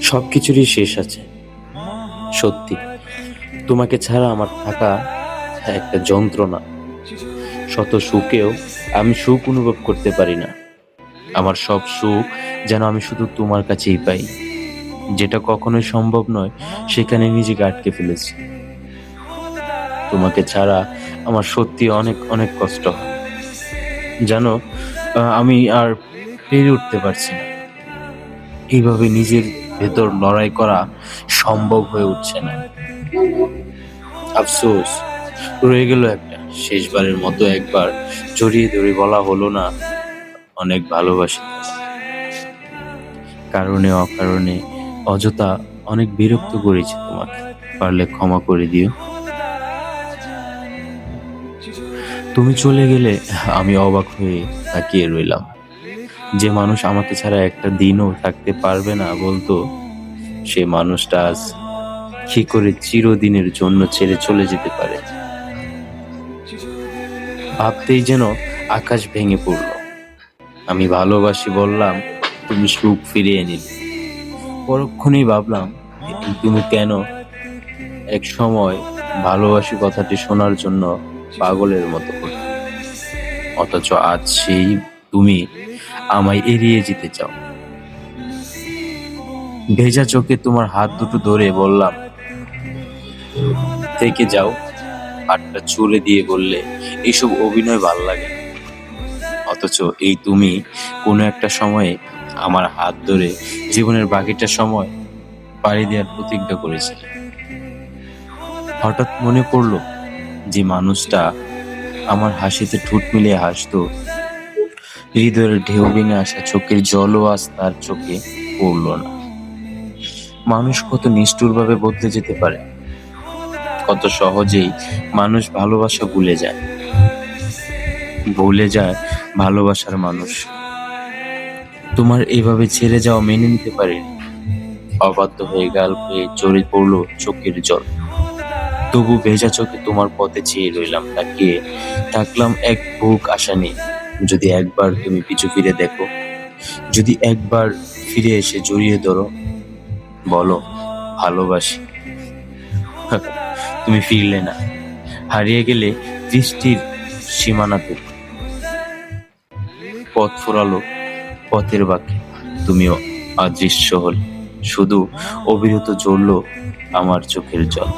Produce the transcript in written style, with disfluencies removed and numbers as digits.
সবকিছুরই শেষ আছে, সত্যি। তোমাকে ছাড়া আমার থাকা একটা যন্ত্রণা। শত সুখেও আমি সুখ অনুভব করতে পারি না। আমার সব সুখ যেন আমি শুধু তোমার কাছেই পাই। যেটা কখনোই সম্ভব নয়, সেখানে নিজেকে আটকে ফেলেছি। তোমাকে ছাড়া আমার সত্যি অনেক অনেক কষ্ট হয় জানো। আমি আর পেরে উঠতে পারছি না। এইভাবে নিজের ভেতর লড়াই করা সম্ভব হয়ে উঠছে না। আফসোস রয়ে গেল একটা, শেষবারের মতো একবার জড়িয়ে ধরে বলা হলো না অনেক ভালোবাসি তোমাকে। কারণে অকারণে অযথা অনেক বিরক্ত করেছি তোমাকে, পারলে ক্ষমা করে দিও। তুমি চলে গেলে আমি অবাক হয়ে তাকিয়ে রইলাম। যে মানুষ আমাকে ছাড়া একটা দিনও থাকতে পারবে না বলতো, সে মানুষটা আজ কি করে চিরদিনের জন্য ছেড়ে চলে যেতে পারে। ভাবতেই যেন আকাশ ভেঙে পড়ল। আমি ভালোবাসি বললাম, তুমি সুখ ফিরিয়ে নিলে। পরক্ষণেই ভাবলাম, এই তুমি কেন এক সময় ভালোবাসি কথাটি শোনার জন্য পাগলের মতো করতে, অথচ আজ সেই তুমি আমায় এড়িয়ে যেতে চাও। ভেজা চোখে তোমার হাত দুটো ধরে বললাম, থেকে যাও। হাতটা ছুড়ে দিয়ে বললে, এইসব অভিনয় ভাল লাগে না। অথচ এই তুমি কোনো একটা সময়ে আমার হাত ধরে জীবনের বাকিটা সময় পাড়ি দেওয়ার প্রতিজ্ঞা করেছিলে। হঠাৎ মনে পড়লো, যে মানুষটা আমার হাসিতে ঠোঁট মিলিয়ে হাসতো, হৃদয়ের ঢেউ ভেঙে আসা চোখের জলও আজ তার চোখে পড়ল না। মানুষ কত নিষ্ঠুরভাবে বদলে যেতে পারে, কত সহজেই মানুষ ভালোবাসা ভুলে যায় ভালোবাসার মানুষ। তোমার এইভাবে ছেড়ে যাওয়া মেনে নিতে পারিনি। অবাধ্য হয়ে গাল পেয়ে জড়িয়ে পড়লো চোখের জল। তবু ভেজা চোখে তোমার পথে চেয়ে রইলাম তাকিয়ে, থাকলাম এক বুক আশা নিয়ে। যদি একবার তুমি পিছু ফিরে দেখো, যদি একবার ফিরে এসে জড়িয়ে ধরো, বলো ভালোবাসি। তুমি ফিরলে না, হারিয়ে গেলে দৃষ্টির সীমানাতে। পথ ফুরালো পথের বাঁকে, তুমিও অদৃশ্য হলে। শুধু অবিরত জ্বলল আমার চোখের জল।